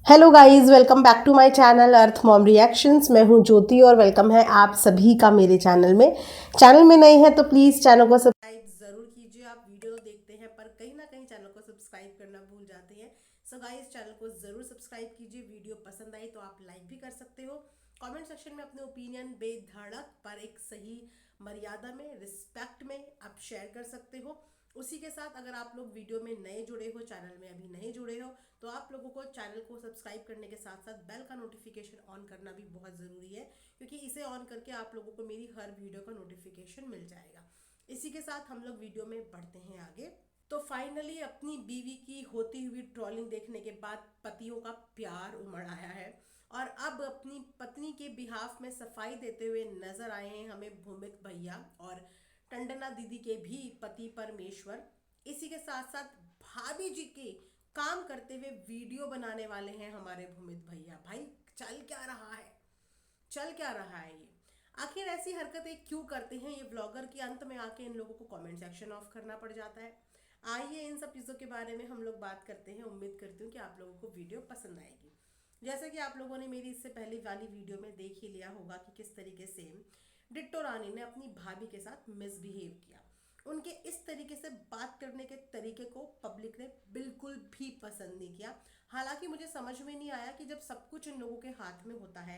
Hello guys, welcome back to my channel Earth Mom Reactions. मैं हूं ज्योति और welcome है आप सभी का मेरे चैनल में। चैनल में नए हैं तो प्लीज़ चैनल को सब्सक्राइब ज़रूर कीजिए। आप वीडियो तो देखते हैं पर कहीं ना कहीं चैनल को सब्सक्राइब करना भूल जाते हैं। सो गाइस, चैनल को ज़रूर सब्सक्राइब कीजिए। वीडियो पसंद आई तो आप लाइक भी कर सकते हो। कमेंट सेक्शन में अपने ओपिनियन बेधड़क पर एक सही मर्यादा में, रिस्पेक्ट में आप शेयर कर सकते हो। उसी के साथ अगर आप लोग वीडियो में नए जुड़े हो, चैनल में अभी नए जुड़े हो, तो आप लोगों को चैनल को सब्सक्राइब करने के साथ साथ बेल का नोटिफिकेशन ऑन करना भी बहुत ज़रूरी है, क्योंकि इसे ऑन करके आप लोगों को मेरी हर वीडियो का नोटिफिकेशन मिल जाएगा। इसी के साथ हम लोग वीडियो में बढ़ते हैं आगे। तो फाइनली अपनी बीवी की होती हुई ट्रोलिंग देखने के बाद पतियों का प्यार उमड़ आया है और अब अपनी पत्नी के बिहाफ में सफाई देते हुए नजर आए हैं हमें भूमित भैया और टंडना दीदी के भी पति परमेश्वर। इसी के साथ साथ भाभी जी के काम करते हुए वीडियो बनाने वाले हैं हमारे भूमित भैया। भाई चल क्या रहा है, चल क्या रहा है ये? आखिर ऐसी हरकतें क्यों करते हैं ये ब्लॉगर की? अंत में आके इन लोगों को कमेंट सेक्शन ऑफ करना पड़ जाता है। आइए इन सब चीज़ों के बारे में हम लोग बात करते हैं। उम्मीद करती हूँ कि आप लोगों को वीडियो पसंद आएगी। जैसे कि आप लोगों ने मेरी इससे पहले वाली वीडियो में देख ही लिया होगा कि किस तरीके से डिट्टो रानी ने अपनी भाभी के साथ मिसबिहेव किया। उनके इस तरीके से बात करने के तरीके को पब्लिक ने बिल्कुल भी पसंद नहीं किया। हालांकि मुझे समझ में नहीं आया कि जब सब कुछ इन लोगों के हाथ में होता है,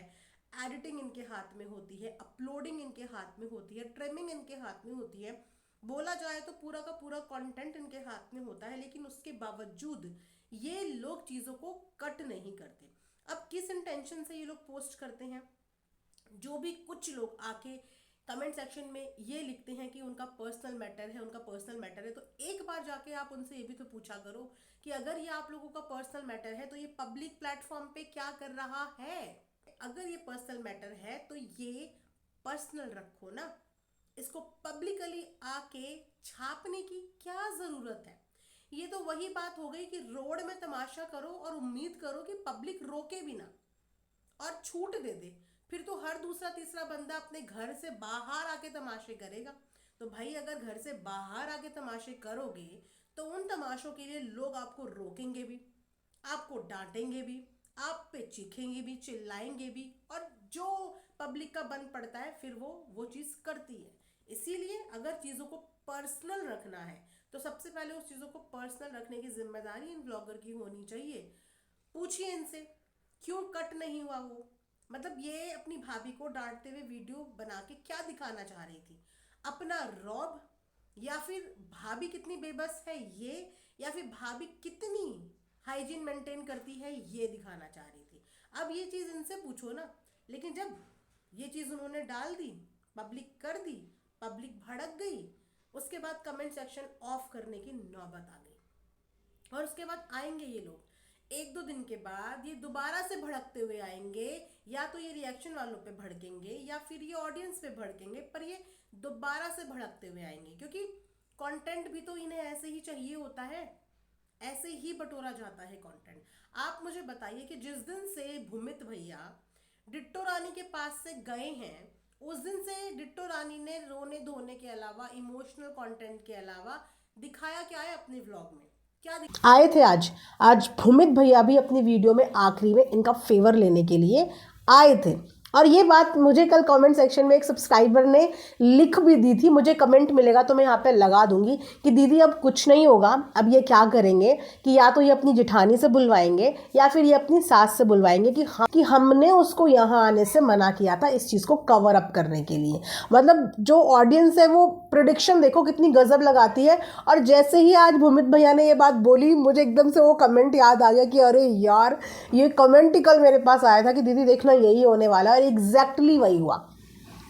एडिटिंग इनके हाथ में होती है, अपलोडिंग इनके हाथ में होती है, ट्रिमिंग इनके हाथ में होती है, बोला जाए तो पूरा का पूरा कंटेंट इनके हाथ में होता है, लेकिन उसके बावजूद ये लोग चीज़ों को कट नहीं करते। अब किस इंटेंशन से ये लोग पोस्ट करते हैं? जो भी कुछ लोग आके कमेंट सेक्शन में ये लिखते हैं कि उनका पर्सनल मैटर है, उनका पर्सनल मैटर है, तो एक बार जाके आप उनसे ये भी तो पूछा करो कि अगर ये आप लोगों का पर्सनल मैटर है तो ये पब्लिक प्लेटफॉर्म पे क्या कर रहा है? अगर ये पर्सनल मैटर है तो ये पर्सनल रखो ना, इसको पब्लिकली आके छापने की क्या जरूरत है? ये तो वही बात हो गई कि रोड में तमाशा करो और उम्मीद करो कि पब्लिक रोके भी ना और छूट दे दे। फिर तो हर दूसरा तीसरा बंदा अपने घर से बाहर आके तमाशे करेगा। तो भाई अगर घर से बाहर आके तमाशे करोगे तो उन तमाशों के लिए लोग आपको रोकेंगे भी, आपको डांटेंगे भी, आप पे चीखेंगे भी, चिल्लाएंगे भी, और जो पब्लिक का बन पड़ता है फिर वो चीज़ करती है। इसीलिए अगर चीज़ों को पर्सनल रखना है तो सबसे पहले उस चीज़ों को पर्सनल रखने की जिम्मेदारी इन ब्लॉगर की होनी चाहिए। पूछिए इनसे क्यों कट नहीं हुआ वो? मतलब ये अपनी भाभी को डांटते हुए वीडियो बना के क्या दिखाना चाह रही थी? अपना रौब, या फिर भाभी कितनी बेबस है ये, या फिर भाभी कितनी हाइजीन मेंटेन करती है ये दिखाना चाह रही थी। अब ये चीज़ इनसे पूछो ना। लेकिन जब ये चीज़ उन्होंने डाल दी, पब्लिक कर दी, पब्लिक भड़क गई, उसके बाद कमेंट सेक्शन ऑफ करने की नौबत आ गई। और उसके बाद आएंगे ये लोग, एक दो दिन के बाद ये दोबारा से भड़कते हुए आएंगे। या तो ये रिएक्शन वालों पे भड़केंगे या फिर ये ऑडियंस पे भड़केंगे, पर ये दोबारा से भड़कते हुए आएंगे, क्योंकि कंटेंट भी तो इन्हें ऐसे ही चाहिए होता है, ऐसे ही बटोरा जाता है कंटेंट। आप मुझे बताइए कि जिस दिन से भूमित भैया डिट्टो रानी के पास से गए हैं, उस दिन से डिट्टो रानी ने रोने धोने के अलावा, इमोशनल कंटेंट के अलावा दिखाया क्या है अपने व्लॉग में? क्या आए थे आज? आज भूमित भैया भी अपनी वीडियो में आखिरी में इनका फेवर लेने के लिए आए थे। और ये बात मुझे कल कमेंट सेक्शन में एक सब्सक्राइबर ने लिख भी दी थी। मुझे कमेंट मिलेगा तो मैं यहाँ पे लगा दूंगी कि दीदी अब कुछ नहीं होगा। अब ये क्या करेंगे कि या तो ये अपनी जेठानी से बुलवाएंगे या फिर ये अपनी सास से बुलवाएंगे कि हमने उसको यहाँ आने से मना किया था, इस चीज़ को कवर अप करने के लिए। मतलब जो ऑडियंस है वो प्रिडिक्शन देखो कितनी गजब लगाती है। और जैसे ही आज भूमित भैया ने ये बात बोली, मुझे एकदम से वो कमेंट याद आ गया कि अरे यार, ये कमेंट ही कल मेरे पास आया था कि दीदी देखना यही होने वाला है, और एग्जैक्टली वही हुआ।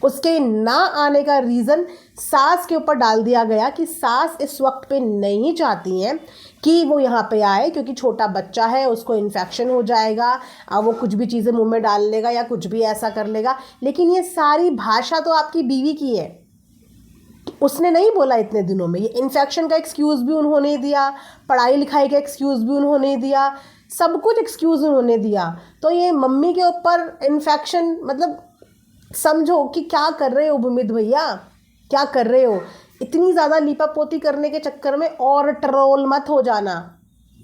उसके ना आने का रीज़न सास के ऊपर डाल दिया गया कि सास इस वक्त पे नहीं चाहती हैं कि वो यहाँ पे आए, क्योंकि छोटा बच्चा है, उसको इन्फेक्शन हो जाएगा, वो कुछ भी चीज़ें मुंह में डाल लेगा या कुछ भी ऐसा कर लेगा। लेकिन ये सारी भाषा तो आपकी बीवी की है, उसने नहीं बोला इतने दिनों में। ये इन्फेक्शन का एक्सक्यूज़ भी उन्होंने दिया, पढ़ाई लिखाई का एक्सक्यूज़ भी उन्होंने दिया, सब कुछ एक्सक्यूज़ उन्होंने दिया। तो ये मम्मी के ऊपर इन्फेक्शन, मतलब समझो कि क्या कर रहे हो भूमित भैया, क्या कर रहे हो? इतनी ज़्यादा लीपापोती करने के चक्कर में और ट्रोल मत हो जाना।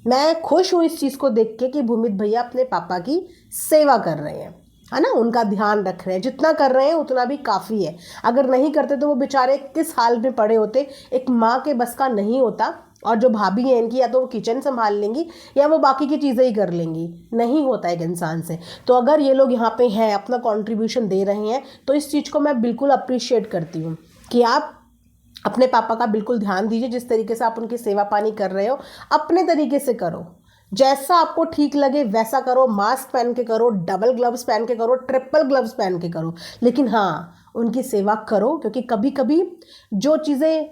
मैं खुश हूँ इस चीज़ को देख के कि भूमित भैया अपने पापा की सेवा कर रहे हैं, है ना, उनका ध्यान रख रहे हैं। जितना कर रहे हैं उतना भी काफ़ी है। अगर नहीं करते तो वो बेचारे किस हाल में पड़े होते। एक माँ के बस का नहीं होता। और जो भाभी हैं इनकी, या तो वो किचन संभाल लेंगी या वो बाकी की चीज़ें ही कर लेंगी, नहीं होता एक इंसान से। तो अगर ये लोग यहाँ पे हैं, अपना कंट्रीब्यूशन दे रहे हैं, तो इस चीज़ को मैं बिल्कुल अप्रिशिएट करती हूँ कि आप अपने पापा का बिल्कुल ध्यान दीजिए। जिस तरीके से आप उनकी सेवा पानी कर रहे हो, अपने तरीके से करो, जैसा आपको ठीक लगे वैसा करो। मास्क पहन के करो, डबल ग्लव्स पहन के करो, ट्रिपल ग्लव्स पहन के करो, लेकिन हाँ, उनकी सेवा करो। क्योंकि कभी कभी जो चीज़ें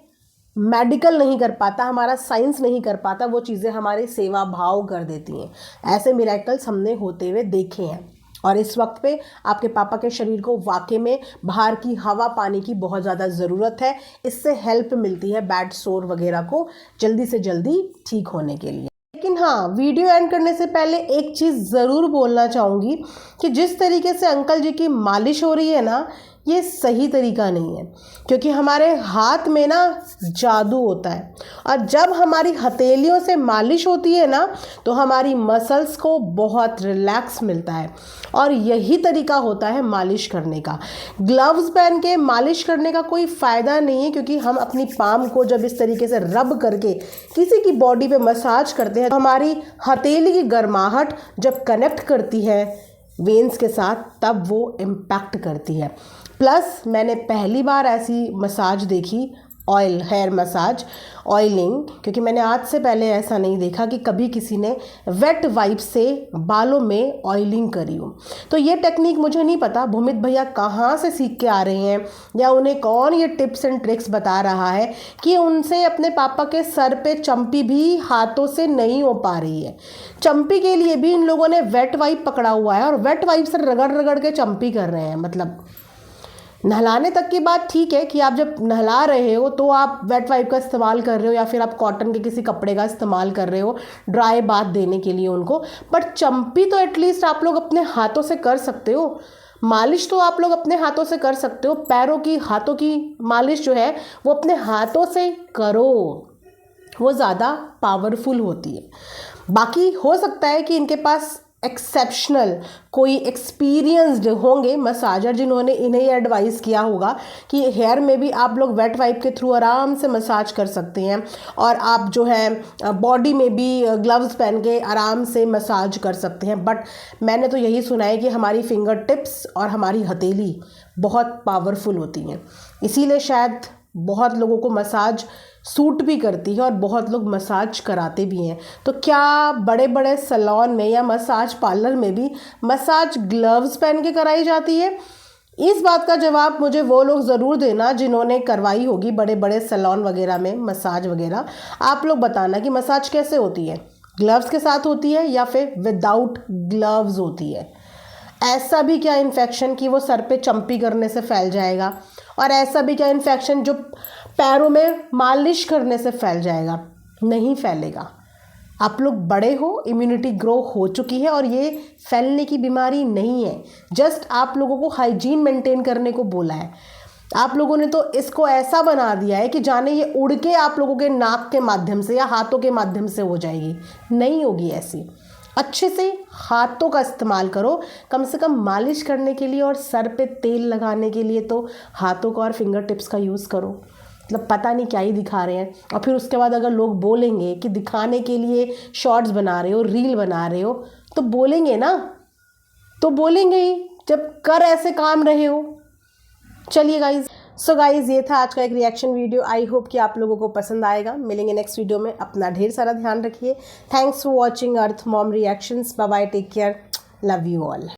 मेडिकल नहीं कर पाता, हमारा साइंस नहीं कर पाता, वो चीज़ें हमारे सेवा भाव कर देती हैं। ऐसे मिरेकल्स हमने होते हुए देखे हैं। और इस वक्त पे आपके पापा के शरीर को वाकई में बाहर की हवा पानी की बहुत ज़्यादा ज़रूरत है। इससे हेल्प मिलती है बैड सोर वगैरह को जल्दी से जल्दी ठीक होने के लिए। लेकिन हाँ, वीडियो एंड करने से पहले एक चीज़ ज़रूर बोलना चाहूँगी कि जिस तरीके से अंकल जी की मालिश हो रही है ना, ये सही तरीका नहीं है। क्योंकि हमारे हाथ में ना जादू होता है, और जब हमारी हथेलियों से मालिश होती है ना, तो हमारी मसल्स को बहुत रिलैक्स मिलता है। और यही तरीका होता है मालिश करने का। ग्लव्स पहन के मालिश करने का कोई फ़ायदा नहीं है, क्योंकि हम अपनी पाम को जब इस तरीके से रब करके किसी की बॉडी पे मसाज करते हैं, तो हमारी हथेली की गर्माहट जब कनेक्ट करती है वेन्स के साथ, तब वो इम्पैक्ट करती है। प्लस मैंने पहली बार ऐसी मसाज देखी, ऑयल हेयर मसाज, ऑयलिंग, क्योंकि मैंने आज से पहले ऐसा नहीं देखा कि कभी किसी ने वेट वाइप से बालों में ऑयलिंग करी हो। तो ये टेक्निक मुझे नहीं पता भूमित भैया कहाँ से सीख के आ रहे हैं, या उन्हें कौन ये टिप्स एंड ट्रिक्स बता रहा है कि उनसे अपने पापा के सर पे चंपी भी हाथों से नहीं हो पा रही है। चंपी के लिए भी इन लोगों ने वेट वाइप पकड़ा हुआ है, और वेट वाइप से रगड़ रगड़ के चंपी कर रहे हैं। मतलब नहलाने तक की बात ठीक है कि आप जब नहला रहे हो तो आप वेट वाइप का इस्तेमाल कर रहे हो, या फिर आप कॉटन के किसी कपड़े का इस्तेमाल कर रहे हो ड्राई बाथ देने के लिए उनको। बट चंपी तो एटलीस्ट आप लोग अपने हाथों से कर सकते हो। मालिश तो आप लोग अपने हाथों से कर सकते हो। पैरों की, हाथों की मालिश जो है वो अपने हाथों से करो, वो ज़्यादा पावरफुल होती है। बाकी हो सकता है कि इनके पास एक्सेप्शनल कोई एक्सपीरियंस्ड होंगे मसाजर, जिन्होंने इन्हें एडवाइस किया होगा कि हेयर में भी आप लोग वेट वाइप के थ्रू आराम से मसाज कर सकते हैं, और आप जो है बॉडी में भी ग्लव्स पहन के आराम से मसाज कर सकते हैं। बट मैंने तो यही सुना है कि हमारी फिंगर टिप्स और हमारी हथेली बहुत पावरफुल होती हैं, इसीलिए शायद बहुत लोगों को मसाज सूट भी करती है और बहुत लोग मसाज कराते भी हैं। तो क्या बड़े बड़े सैलून में या मसाज पार्लर में भी मसाज ग्लव्स पहन के कराई जाती है? इस बात का जवाब मुझे वो लोग ज़रूर देना जिन्होंने करवाई होगी बड़े बड़े सैलून वगैरह में मसाज वगैरह। आप लोग बताना कि मसाज कैसे होती है, ग्लव्स के साथ होती है या फिर विदाउट ग्लव्स होती है। ऐसा भी क्या इन्फेक्शन कि वो सर पे चंपी करने से फैल जाएगा, और ऐसा भी क्या इन्फेक्शन जो पैरों में मालिश करने से फैल जाएगा? नहीं फैलेगा। आप लोग बड़े हो, इम्यूनिटी ग्रो हो चुकी है, और ये फैलने की बीमारी नहीं है। जस्ट आप लोगों को हाइजीन मेंटेन करने को बोला है। आप लोगों ने तो इसको ऐसा बना दिया है कि जाने ये उड़ के आप लोगों के नाक के माध्यम से या हाथों के माध्यम से हो जाएगी। नहीं होगी ऐसी। अच्छे से हाथों का इस्तेमाल करो, कम से कम मालिश करने के लिए और सर पे तेल लगाने के लिए तो हाथों का और फिंगर टिप्स का यूज़ करो। मतलब पता नहीं क्या ही दिखा रहे हैं। और फिर उसके बाद अगर लोग बोलेंगे कि दिखाने के लिए शॉर्ट्स बना रहे हो, रील बना रहे हो, तो बोलेंगे ना, तो बोलेंगे ही जब कर ऐसे काम रहे हो। चलिए गाइज, सो गाइज ये था आज का एक रिएक्शन वीडियो। आई होप कि आप लोगों को पसंद आएगा। मिलेंगे नेक्स्ट वीडियो में। अपना ढेर सारा ध्यान रखिए। Thanks for watching Earth Mom Reactions. Bye bye, take care, love you all.